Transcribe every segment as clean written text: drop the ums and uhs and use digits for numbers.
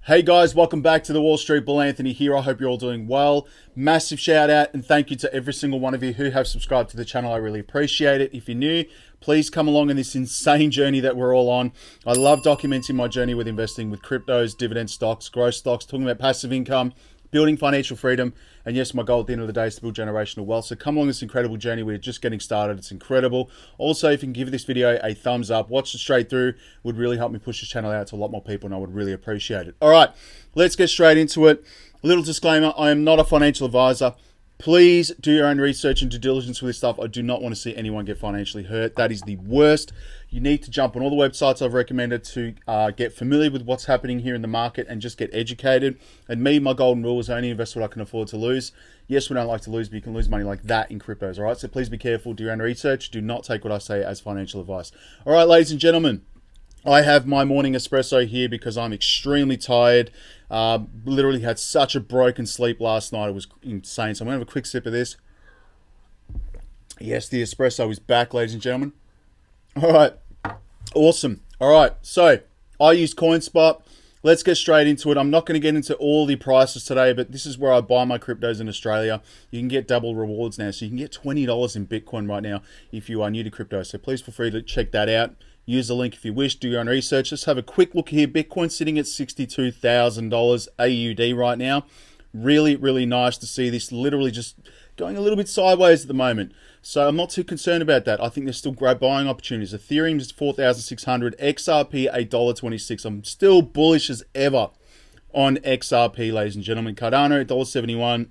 Hey guys, welcome back to the Wall Street Bull. Anthony here. I hope you're all doing well. Massive shout out and thank you to every single one of you who have subscribed to the channel. I really appreciate it. If you're new, please come along in this insane journey that we're all on. I love documenting my journey with investing with cryptos, dividend stocks, growth stocks, talking about passive income, building financial freedom, and yes, my goal at the end of the day is to build generational wealth. So come along this incredible journey. We're just getting started. It's incredible. Also, if you can give this video a thumbs up, watch it straight through, would really help me push this channel out to a lot more people, and I would really appreciate it. All right, let's get straight into it. A little disclaimer, I am not a financial advisor. Please do your own research and due diligence with this stuff. I do not want to see anyone get financially hurt. That is the worst. You need to jump on all the websites I've recommended to get familiar with what's happening here in the market and just get educated. And me, my golden rule is only invest what I can afford to lose. Yes, we don't like to lose, but you can lose money like that in cryptos, all right? So please be careful, do your own research. Do not take what I say as financial advice. All right, ladies and gentlemen, I have my morning espresso here because I'm extremely tired. Literally had such a broken sleep last night. It was insane. So I'm going to have a quick sip of this. Yes, the espresso is back, ladies and gentlemen. All right. Awesome. All right. So I use CoinSpot. Let's get straight into it. I'm not going to get into all the prices today, but this is where I buy my cryptos in Australia. You can get double rewards now. So you can get $20 in Bitcoin right now if you are new to crypto. So please feel free to check that out. Use the link if you wish. Do your own research. Let's have a quick look here. Bitcoin sitting at $62,000 AUD right now. Really, really nice to see this literally just going a little bit sideways at the moment. So I'm not too concerned about that. I think there's still great buying opportunities. Ethereum is 4,600. XRP $1.26. I'm still bullish as ever on XRP, ladies and gentlemen. Cardano $1.71.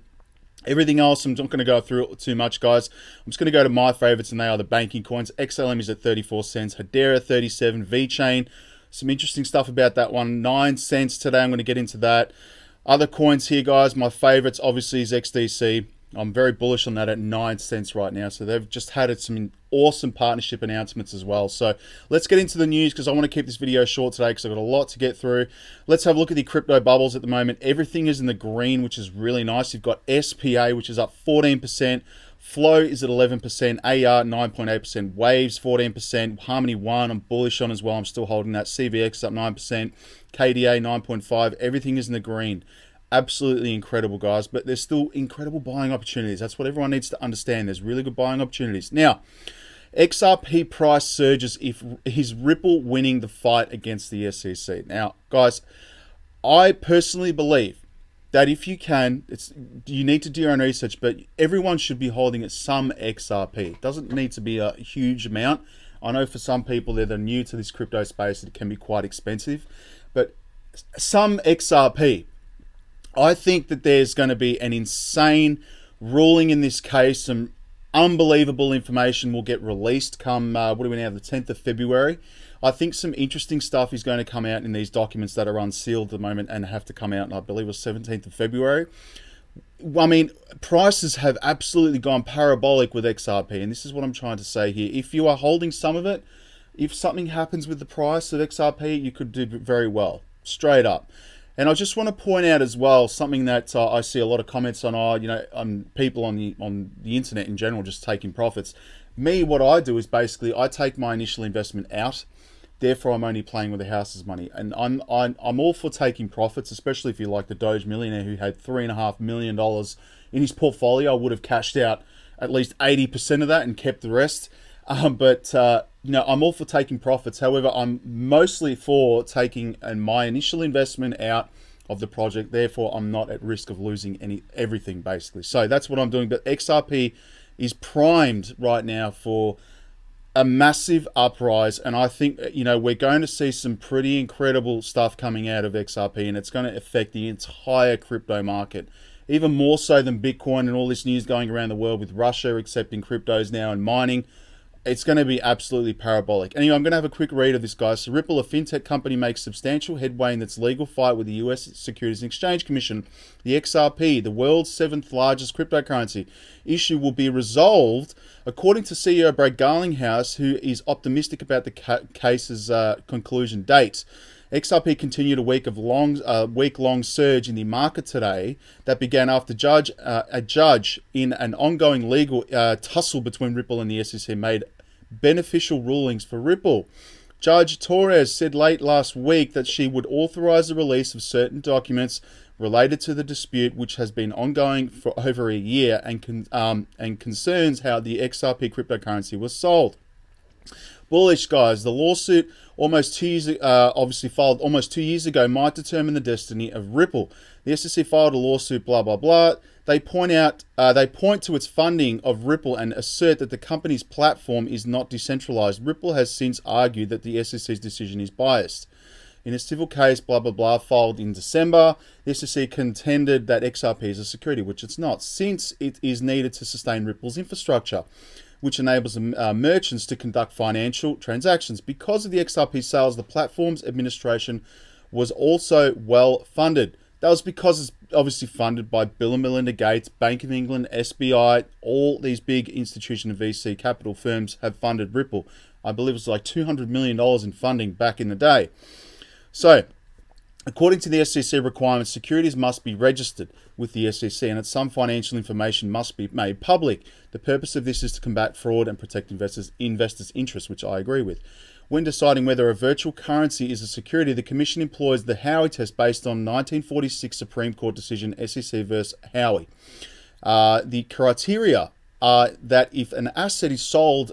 Everything else, I'm not going to go through it too much, guys. I'm just going to go to my favorites, and they are the banking coins. XLM is at 34 cents. Hedera, 37. VeChain, some interesting stuff about that one. 9 cents today. I'm going to get into that. Other coins here, guys. My favorites, obviously, is XDC. I'm very bullish on that at 9 cents right now. So they've just had some awesome partnership announcements as well. So let's get into the news because I want to keep this video short today because I've got a lot to get through. Let's have a look at the crypto bubbles at the moment. Everything is in the green, which is really nice. You've got SPA, which is up 14%. Flow is at 11%. AR 9.8%. Waves 14%. Harmony 1 I'm bullish on as well. I'm still holding that. CVX is up 9%. KDA 9.5%. Everything is in the green. Absolutely incredible, guys, but there's still incredible buying opportunities. That's what everyone needs to understand. There's really good buying opportunities. Now, XRP price surges if is Ripple winning the fight against the SEC. Now, guys, I personally believe that if you can, you need to do your own research, but everyone should be holding some XRP. It doesn't need to be a huge amount. I know for some people that are new to this crypto space, it can be quite expensive, but some XRP. I think that there's going to be an insane ruling in this case. Some unbelievable information will get released come, what do we now, the 10th of February. I think some interesting stuff is going to come out in these documents that are unsealed at the moment and have to come out, and I believe it was 17th of February. I mean, prices have absolutely gone parabolic with XRP, and this is what I'm trying to say here. If you are holding some of it, if something happens with the price of XRP, you could do very well, straight up. And I just want to point out as well something that I see a lot of comments on, people on the internet in general just taking profits. Me, what I do is basically I take my initial investment out. Therefore, I'm only playing with the house's money, and I'm all for taking profits, especially if you're like the Doge millionaire who had $3.5 million in his portfolio. I would have cashed out at least 80% of that and kept the rest. I'm all for taking profits. However, I'm mostly for taking my initial investment out of the project. Therefore, I'm not at risk of losing everything, basically. So that's what I'm doing. But XRP is primed right now for a massive uprise. And I think, we're going to see some pretty incredible stuff coming out of XRP, and it's going to affect the entire crypto market. Even more so than Bitcoin and all this news going around the world with Russia accepting cryptos now and mining. It's going to be absolutely parabolic. Anyway, I'm going to have a quick read of this, guys. So Ripple, a fintech company, makes substantial headway in its legal fight with the US Securities and Exchange Commission. The XRP, the world's 7th largest cryptocurrency issue, will be resolved, according to CEO Brad Garlinghouse, who is optimistic about the case's conclusion date. XRP continued a week-long surge in the market today that began after a judge in an ongoing legal tussle between Ripple and the SEC made beneficial rulings for Ripple. Judge Torres said late last week that she would authorize the release of certain documents related to the dispute, which has been ongoing for over a year and concerns how the XRP cryptocurrency was sold. Bullish, guys. The lawsuit obviously filed almost 2 years ago might determine the destiny of Ripple. The SEC filed a lawsuit, blah, blah, blah. They point to its funding of Ripple and assert that the company's platform is not decentralized. Ripple has since argued that the SEC's decision is biased. In a civil case, blah, blah, blah, filed in December, the SEC contended that XRP is a security, which it's not, since it is needed to sustain Ripple's infrastructure, which enables merchants to conduct financial transactions. Because of the XRP sales, the platform's administration was also well funded. That was because it's obviously funded by Bill and Melinda Gates, Bank of England, SBI, all these big institution and VC capital firms have funded Ripple. I believe it was like $200 million in funding back in the day. So, according to the SEC requirements, securities must be registered with the SEC and that some financial information must be made public. The purpose of this is to combat fraud and protect investors' interests, which I agree with. When deciding whether a virtual currency is a security, the Commission employs the Howey test based on 1946 Supreme Court decision SEC versus Howey. The criteria are that if an asset is sold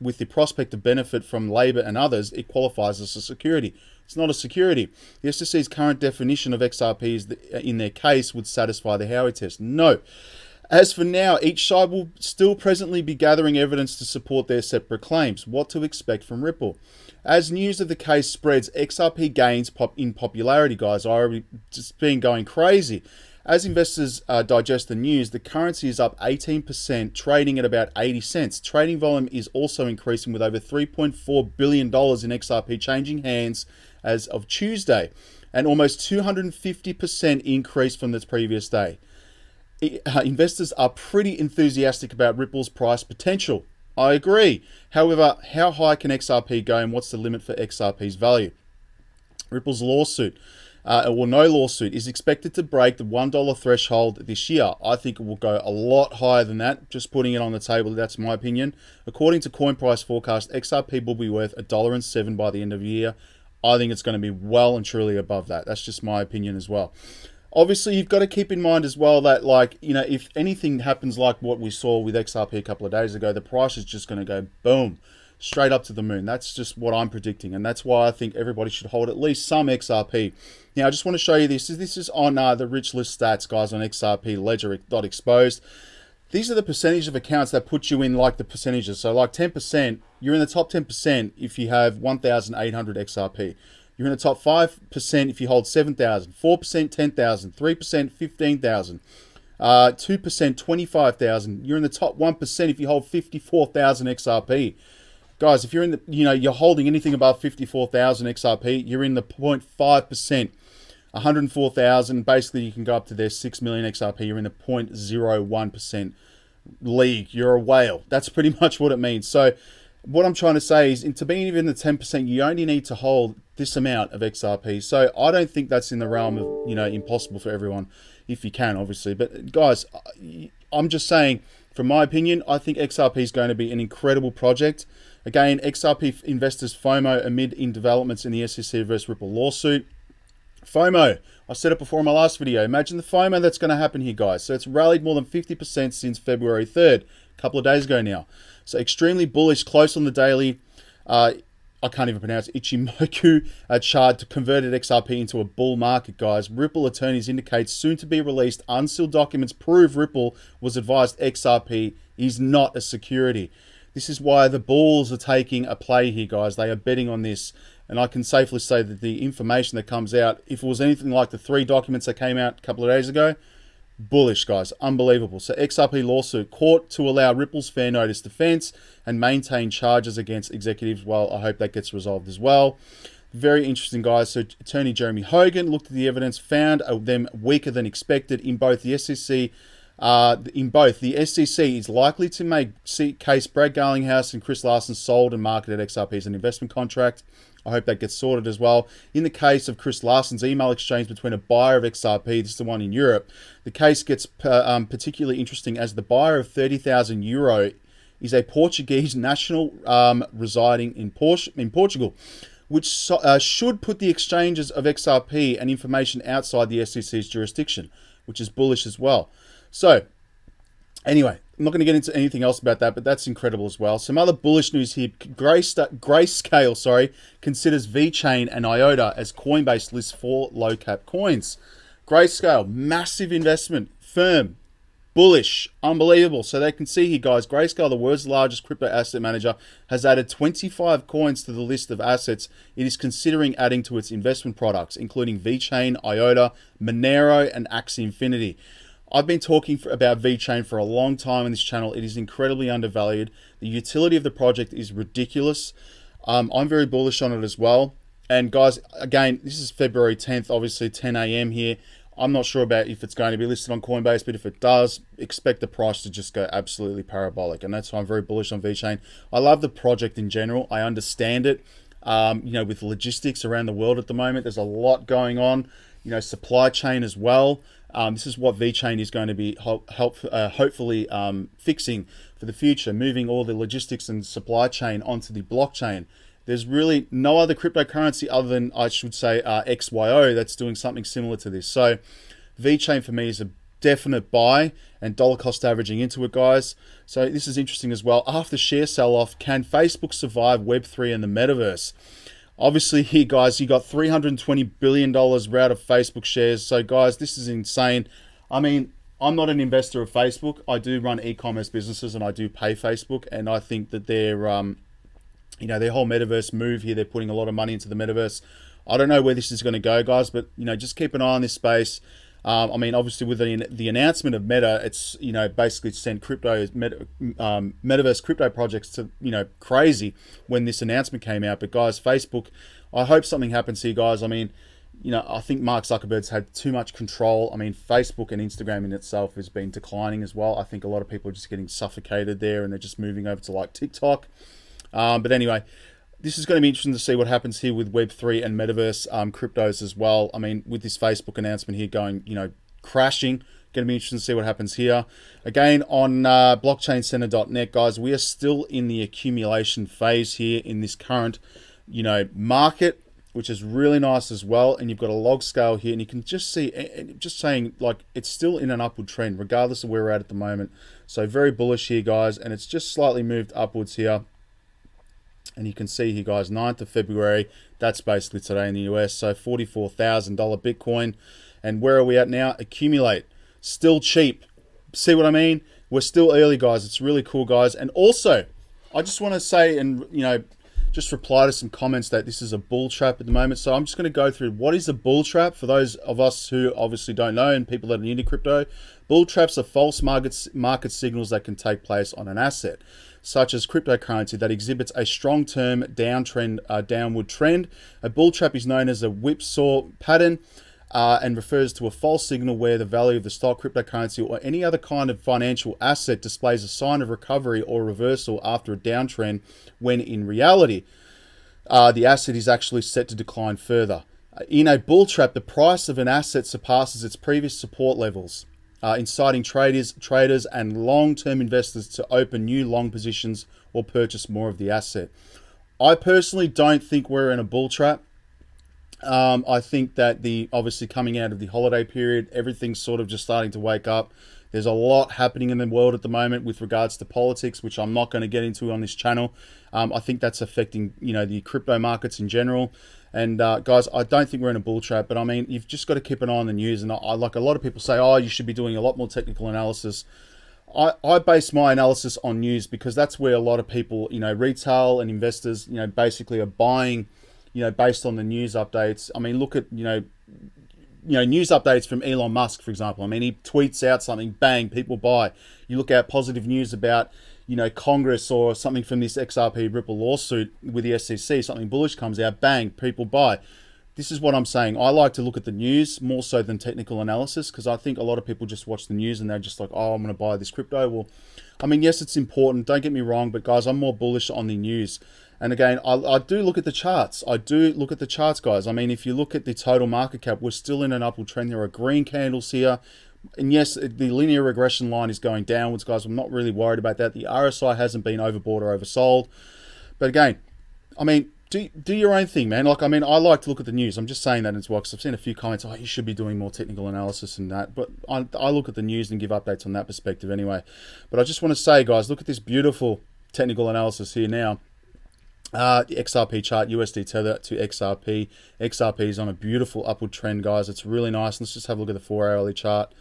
with the prospect of benefit from labour and others, it qualifies as a security. It's not a security. The SEC's current definition of XRP in their case would satisfy the Howey test. No. As for now, each side will still presently be gathering evidence to support their separate claims. What to expect from Ripple? As news of the case spreads, XRP gains in popularity, guys. I already just been going crazy. As investors digest the news, the currency is up 18%, trading at about 80 cents. Trading volume is also increasing with over $3.4 billion in XRP changing hands as of Tuesday, and almost 250% increase from the previous day. Investors are pretty enthusiastic about Ripple's price potential. I agree. However, how high can XRP go and what's the limit for XRP's value? Ripple's lawsuit, no lawsuit, is expected to break the $1 threshold this year. I think it will go a lot higher than that. Just putting it on the table, that's my opinion. According to Coin Price Forecast, XRP will be worth $1.07 by the end of the year. I think it's going to be well and truly above that. That's just my opinion as well. Obviously, you've got to keep in mind as well that, like, you know, if anything happens like what we saw with XRP a couple of days ago, the price is just going to go boom, straight up to the moon. That's just what I'm predicting, and that's why I think everybody should hold at least some XRP. Now, I just want to show you this. This is on the rich list stats, guys, on XRP ledger.exposed. These are the percentage of accounts that put you in, like, the percentages. So, like, 10%, you're in the top 10% if you have 1,800 XRP. You're in the top 5% if you hold 7,000, 4% 10,000, 3% 15,000, 2% 25,000. You're in the top 1% if you hold 54,000 XRP. Guys, if you're in the, you're holding anything above 54,000 XRP, you're in the 0.5%. 104,000, basically you can go up to their 6 million XRP. You're in the 0.01% league. You're a whale. That's pretty much what it means. So what I'm trying to say is, to be even the 10%, you only need to hold this amount of XRP. So I don't think that's in the realm of, impossible for everyone, if you can, obviously. But guys, I'm just saying, from my opinion, I think XRP is going to be an incredible project. Again, XRP investors FOMO amid developments in the SEC versus Ripple lawsuit. FOMO, I said it before in my last video. Imagine the FOMO that's going to happen here, guys. So it's rallied more than 50% since February 3rd, a couple of days ago now. So extremely bullish, close on the daily. I can't even pronounce Ichimoku chart, converted XRP into a bull market, guys. Ripple attorneys indicate soon to be released unsealed documents prove Ripple was advised XRP is not a security. This is why the bulls are taking a play here, guys. They are betting on this. And I can safely say that the information that comes out, if it was anything like the 3 documents that came out a couple of days ago, bullish, guys. Unbelievable. So XRP lawsuit, court to allow Ripple's fair notice defense and maintain charges against executives. Well, I hope that gets resolved as well. Very interesting, guys. So attorney Jeremy Hogan looked at the evidence, found them weaker than expected in both the SEC. The SEC is likely to make case Brad Garlinghouse and Chris Larsen sold and marketed XRP as an investment contract. I hope that gets sorted as well. In the case of Chris Larsen's email exchange between a buyer of XRP, this is the one in Europe, the case gets particularly interesting as the buyer of €30,000 is a Portuguese national residing in Portugal, which should put the exchanges of XRP and information outside the SEC's jurisdiction, which is bullish as well. So anyway, I'm not going to get into anything else about that, but that's incredible as well. Some other bullish news here. Grayscale, considers VeChain and IOTA as Coinbase lists 4 low-cap coins. Grayscale, massive investment, firm, bullish, unbelievable. So they can see here, guys, Grayscale, the world's largest crypto asset manager, has added 25 coins to the list of assets it is considering adding to its investment products, including VeChain, IOTA, Monero, and Axie Infinity. I've been talking about VeChain for a long time on this channel. It is incredibly undervalued. The utility of the project is ridiculous. I'm very bullish on it as well. And guys, again, this is February 10th, obviously 10 a.m. here. I'm not sure about if it's going to be listed on Coinbase, but if it does, expect the price to just go absolutely parabolic. And that's why I'm very bullish on VeChain. I love the project in general. I understand it. With logistics around the world at the moment, there's a lot going on. Supply chain as well. This is what VeChain is going to be hopefully fixing for the future, moving all the logistics and supply chain onto the blockchain. There's really no other cryptocurrency other than, I should say, XYO that's doing something similar to this. So VeChain for me is a definite buy, and dollar cost averaging into it, guys. So this is interesting as well. After share sell-off, can Facebook survive Web3 and the Metaverse? Obviously here, guys, you got $320 billion out of Facebook shares. So guys, this is insane. I mean, I'm not an investor of Facebook. I do run e-commerce businesses and I do pay Facebook. And I think that their whole Metaverse move here, they're putting a lot of money into the Metaverse. I don't know where this is going to go, guys, but, just keep an eye on this space. Obviously with the announcement of Meta, it's, basically sent Metaverse crypto projects to, crazy when this announcement came out. But guys, Facebook, I hope something happens here, guys. I think Mark Zuckerberg's had too much control. Facebook and Instagram in itself has been declining as well. I think a lot of people are just getting suffocated there and they're just moving over to like TikTok. But anyway, this is going to be interesting to see what happens here with Web3 and Metaverse cryptos as well. With this Facebook announcement here going, crashing, going to be interesting to see what happens here. Again, on blockchaincenter.net, guys, we are still in the accumulation phase here in this current, market, which is really nice as well. And you've got a log scale here, and you can just see, just saying, like, it's still in an upward trend, regardless of where we're at the moment. So very bullish here, guys, and it's just slightly moved upwards here. And you can see here, guys, 9th of February, that's basically today in the US. So $44,000 Bitcoin. And where are we at now? Accumulate. Still cheap. See what I mean? We're still early, guys. It's really cool, guys. And also, I just want to say and, just reply to some comments that this is a bull trap at the moment. So I'm just going to go through what is a bull trap for those of us who obviously don't know and people that are new to crypto. Bull traps are false market signals that can take place on an asset, such as cryptocurrency that exhibits a strong term downward trend. A bull trap is known as a whipsaw pattern and refers to a false signal where the value of the stock, cryptocurrency, or any other kind of financial asset displays a sign of recovery or reversal after a downtrend, when in reality, the asset is actually set to decline further. In a bull trap, the price of an asset surpasses its previous support levels, inciting traders and long-term investors to open new long positions or purchase more of the asset. I personally don't think we're in a bull trap. I think that obviously coming out of the holiday period, everything's sort of just starting to wake up. There's a lot happening in the world at the moment with regards to politics, which I'm not going to get into on this channel. I think that's affecting, the crypto markets in general. And guys, I don't think we're in a bull trap, but you've just got to keep an eye on the news. And like a lot of people say, oh, you should be doing a lot more technical analysis. I base my analysis on news because that's where a lot of people, retail and investors, basically are buying, based on the news updates. Look at, news updates from Elon Musk, for example. He tweets out something, bang, people buy. You look at positive news about, Congress or something from this XRP Ripple lawsuit with the SEC, something bullish comes out, bang, people buy. This is what I'm saying. I like to look at the news more so than technical analysis because I think a lot of people just watch the news and they're just like, oh, I'm going to buy this crypto. Well, yes, it's important. Don't get me wrong, but guys, I'm more bullish on the news. And again, I do look at the charts. Guys. If you look at the total market cap, we're still in an upward trend. There are green candles here. And yes, the linear regression line is going downwards, guys. I'm not really worried about that. The RSI hasn't been overbought or oversold. But again, I mean, do your own thing, man. Like, I mean, I like to look at the news. I'm just saying that as well, because I've seen a few comments, oh, you should be doing more technical analysis and that. But I look at the news and give updates on that perspective anyway. But I just want to say, guys, look at this beautiful technical analysis here now. The XRP chart, USD tether to XRP. XRP is on a beautiful upward trend, guys. It's really nice. Let's just have a look at the 4-hourly chart.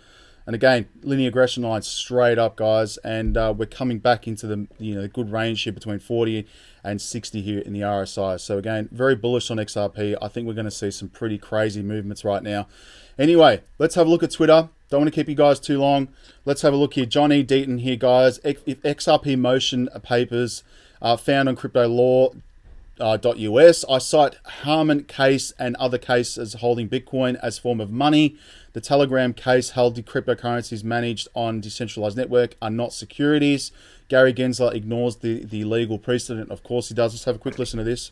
And again, linear regression line straight up, guys. And we're coming back into the good range here between 40 and 60 here in the RSI. So again, very bullish on XRP. I think we're going to see some pretty crazy movements right now. Anyway, let's have a look at Twitter. Don't want to keep you guys too long. Let's have a look here. John E. Deaton here, guys. If XRP motion papers found on cryptolaw.us. I cite Harman case and other cases holding Bitcoin as form of money. The Telegram case held the cryptocurrencies managed on decentralized network are not securities. Gary Gensler ignores the legal precedent. Of course he does. Let's have a quick listen to this.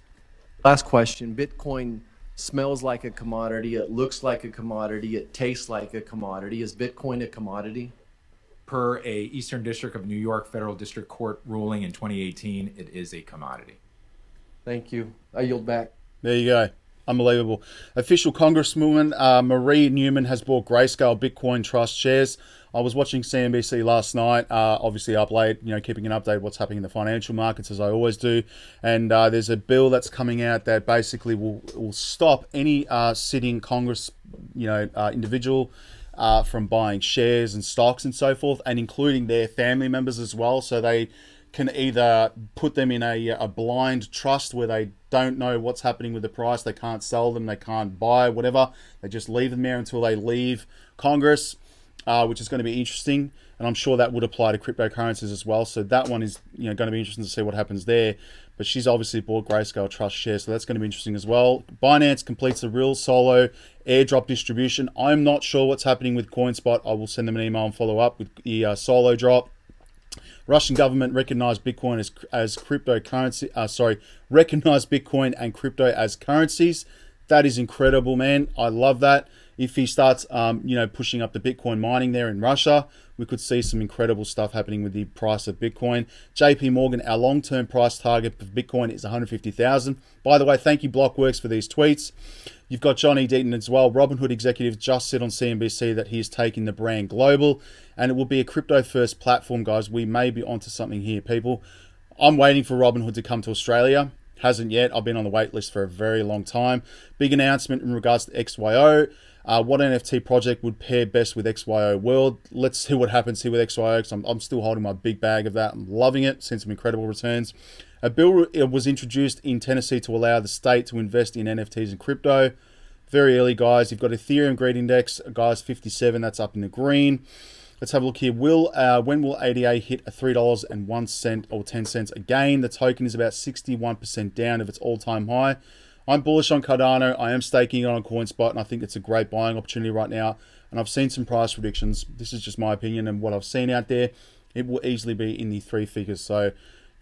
Last question. Bitcoin smells like a commodity. It looks like a commodity. It tastes like a commodity. Is Bitcoin a commodity? Per a Eastern District of New York Federal District Court ruling in 2018, it is a commodity. Thank you. I yield back. There you go. Unbelievable. Official Congresswoman Marie Newman has bought Grayscale Bitcoin Trust shares. I was watching CNBC last night, obviously up late, keeping an update what's happening in the financial markets as I always do. And there's a bill that's coming out that basically will stop any sitting Congress, individual from buying shares and stocks and so forth, and including their family members as well. So they can either put them in a blind trust where they don't know what's happening with the price, they can't sell them, they can't buy, whatever. They just leave them there until they leave Congress, which is going to be interesting. And I'm sure that would apply to cryptocurrencies as well. So that one is going to be interesting to see what happens there. But she's obviously bought Grayscale Trust shares, so that's going to be interesting as well. Binance completes a real solo airdrop distribution. I'm not sure what's happening with CoinSpot. I will send them an email and follow up with the solo drop. Russian government recognized Bitcoin as cryptocurrency. Recognized Bitcoin and crypto as currencies. That is incredible, man. I love that. If he starts, pushing up the Bitcoin mining there in Russia, we could see some incredible stuff happening with the price of Bitcoin. JP Morgan, our long-term price target for Bitcoin is 150,000. By the way, thank you Blockworks for these tweets. You've got Johnny Deaton as well. Robinhood executive just said on CNBC that he is taking the brand global, and it will be a crypto-first platform, guys. We may be onto something here, people. I'm waiting for Robinhood to come to Australia. Hasn't yet. I've been on the wait list for a very long time. Big announcement in regards to XYO. What NFT project would pair best with XYO World? Let's see what happens here with XYO, because I'm still holding my big bag of that. I'm loving it. Seen some incredible returns. A bill was introduced in Tennessee to allow the state to invest in NFTs and crypto. Very early, guys. You've got Ethereum Greed Index, guys, 57. That's up in the green. Let's have a look here. When will ADA hit a $3.01 or 10 cents again? The token is about 61% down of its all-time high. I'm bullish on Cardano. I am staking it on CoinSpot, and I think it's a great buying opportunity right now. And I've seen some price predictions. This is just my opinion and what I've seen out there. It will easily be in the three figures. So,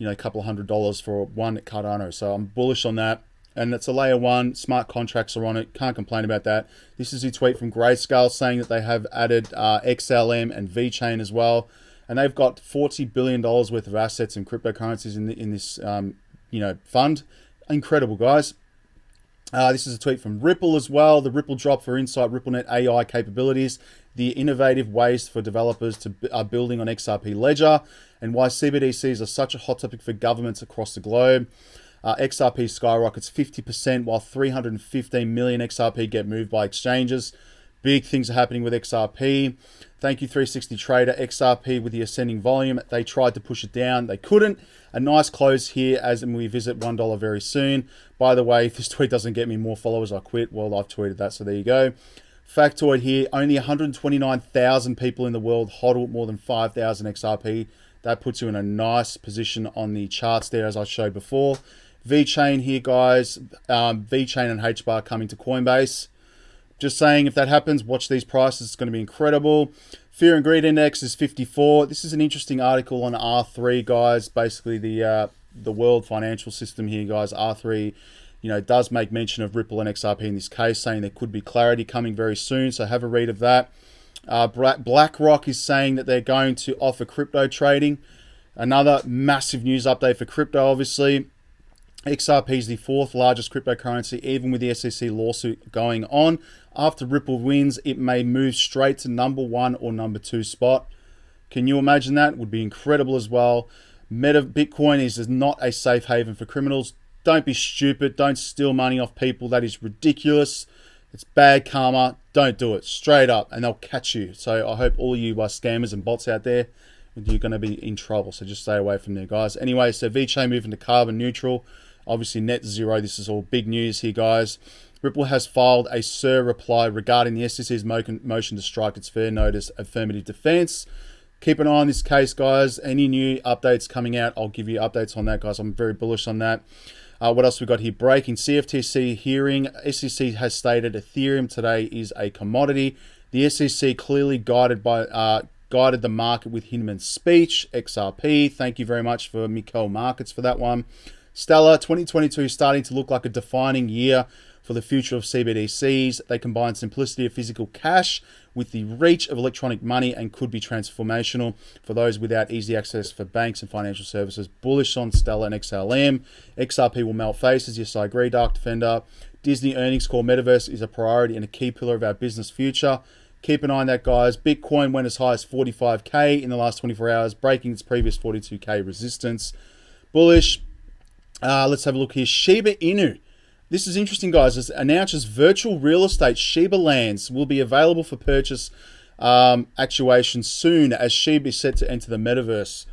a couple of $100 for one Cardano. So I'm bullish on that. And it's a layer one. Smart contracts are on it. Can't complain about that. This is a tweet from Grayscale saying that they have added XLM and VeChain as well. And they've got $40 billion worth of assets and cryptocurrencies in this fund. Incredible, guys. This is a tweet from Ripple as well. The Ripple drop for Insight RippleNet AI capabilities. The innovative ways for developers are building on XRP Ledger, and why CBDCs are such a hot topic for governments across the globe. XRP skyrockets 50%, while 315 million XRP get moved by exchanges. Big things are happening with XRP. Thank you, 360 Trader. XRP with the ascending volume. They tried to push it down. They couldn't. A nice close here as we visit $1 very soon. By the way, if this tweet doesn't get me more followers, I quit. Well, I've tweeted that, so there you go. Factoid here. Only 129,000 people in the world hodl more than 5,000 XRP. That puts you in a nice position on the charts there, as I showed before. VeChain here, guys. VeChain and HBAR coming to Coinbase. Just saying, if that happens, watch these prices. It's going to be incredible. Fear and Greed Index is 54. This is an interesting article on R3, guys. Basically, the world financial system here, guys. R3, does make mention of Ripple and XRP in this case, saying there could be clarity coming very soon. So have a read of that. BlackRock is saying that they're going to offer crypto trading. Another massive news update for crypto, obviously. XRP is the fourth largest cryptocurrency, even with the SEC lawsuit going on. After Ripple wins, it may move straight to number 1 or number 2 spot. Can you imagine that? Would be incredible as well. Bitcoin is not a safe haven for criminals. Don't be stupid. Don't steal money off people. That is ridiculous. It's bad karma. Don't do it. Straight up. And they'll catch you. So I hope all you scammers and bots out there, you're going to be in trouble. So just stay away from there, guys. Anyway, so VeChain moving to carbon neutral. Obviously net zero. This is all big news here, guys. Ripple has filed a SIR reply regarding the SEC's motion to strike its fair notice affirmative defense. Keep an eye on this case, guys. Any new updates coming out, I'll give you updates on that, guys. I'm very bullish on that. What else we got here? Breaking CFTC hearing. SEC has stated Ethereum today is a commodity. The SEC clearly guided the market with Hinman's speech. XRP. Thank you very much for Mikkel Markets for that one. Stellar 2022 starting to look like a defining year for the future of CBDCs. They combine simplicity of physical cash with the reach of electronic money and could be transformational for those without easy access for banks and financial services. Bullish on Stellar and XLM. XRP will melt faces. Yes, I agree, Dark Defender. Disney earnings call Metaverse is a priority and a key pillar of our business future. Keep an eye on that, guys. Bitcoin went as high as 45K in the last 24 hours, breaking its previous 42K resistance. Bullish. Let's have a look here. Shiba Inu. This is interesting, guys. It's announced as virtual real estate. Shiba lands will be available for purchase actuation soon as Shiba is set to enter the Metaverse.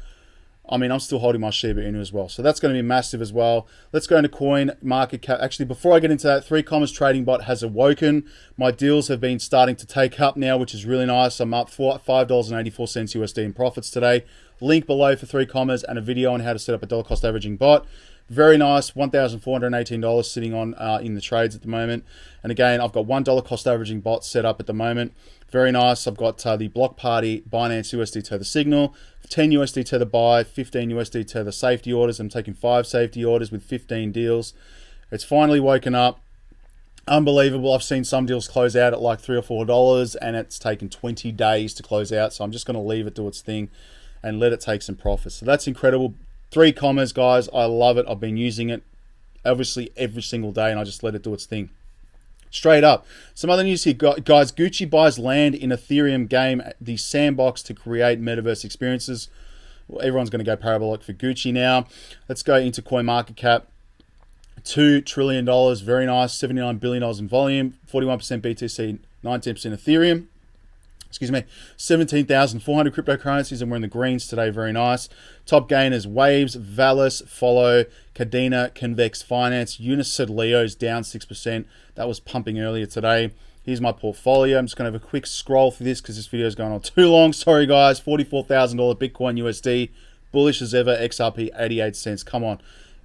I mean, I'm still holding my Shiba Inu as well. So that's going to be massive as well. Let's go into coin market cap. Actually, before I get into that, 3Commas Trading Bot has awoken. My deals have been starting to take up now, which is really nice. I'm up $5.84 USD in profits today. Link below for 3Commas and a video on how to set up a dollar cost averaging bot. Very nice, $1,418 sitting on in the trades at the moment. And again, I've got $1 cost averaging bot set up at the moment. Very nice. I've got the Block Party Binance USD Tether signal, 10 USD Tether buy, 15 USD Tether safety orders. I'm taking 5 safety orders with 15 deals. It's finally woken up. Unbelievable. I've seen some deals close out at like $3 or $4 and it's taken 20 days to close out. So I'm just going to leave it do its thing and let it take some profits. So that's incredible. 3Commas, guys. I love it. I've been using it obviously every single day and I just let it do its thing. Straight up. Some other news here, guys. Gucci buys land in Ethereum game, the sandbox to create metaverse experiences. Well, everyone's going to go parabolic for Gucci now. Let's go into CoinMarketCap. $2 trillion. Very nice. $79 billion in volume. 41% BTC, 19% Ethereum. Excuse me, 17,400 cryptocurrencies, and we're in the greens today. Very nice. Top gainers: Waves, Valis, Follow, Cadena, Convex Finance. Unisyd Leo's down 6%. That was pumping earlier today. Here's my portfolio. I'm just going to have a quick scroll through this because this video is going on too long. Sorry, guys. $44,000 Bitcoin USD. Bullish as ever. XRP 88 cents. Come on.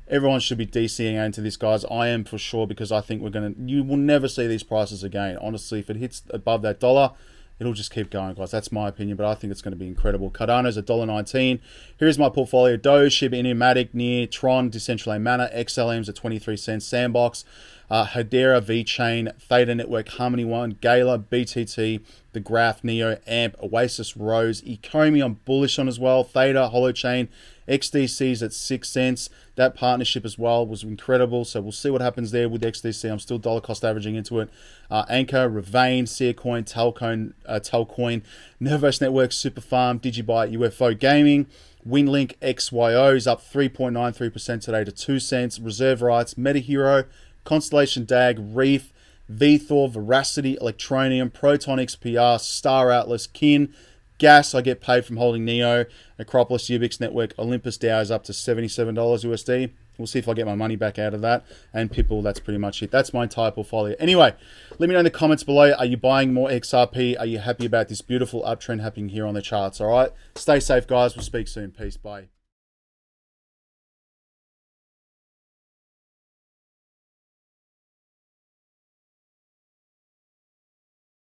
Everyone should be DCing into this, guys. I am for sure because I think you will never see these prices again. Honestly, if it hits above that dollar, it'll just keep going, guys. That's my opinion, but I think it's going to be incredible. Cardano's $1.19. Here's my portfolio. Doge, Shiba Inu, Matic, Near, Tron, Decentraland Mana, XLM's at 23 cents. Sandbox, Hedera, VeChain, Theta Network, Harmony One, Gala, BTT, The Graph, Neo, AMP, Oasis, Rose, Ecomi I'm bullish on as well. Theta, Holochain, XDC's at 6 cents. That partnership as well was incredible. So we'll see what happens there with XDC. I'm still dollar cost averaging into it. Anchor, Ravane, Seacoin, Telcoin, Nervous Network, Superfarm, Digibyte, UFO Gaming, Winlink, XYO is up 3.93% today to 2 cents. Reserve Rights, MetaHero, Constellation DAG, Reef, VThor, Veracity, Electronium, Proton XPR, Star Atlas, Kin, Gas, I get paid from holding Neo, Acropolis, Ubix Network, Olympus DAO is up to $77 USD. We'll see if I get my money back out of that. And Pipple, that's pretty much it. That's my entire portfolio. Anyway, let me know in the comments below. Are you buying more XRP? Are you happy about this beautiful uptrend happening here on the charts? All right. Stay safe, guys. We'll speak soon. Peace. Bye.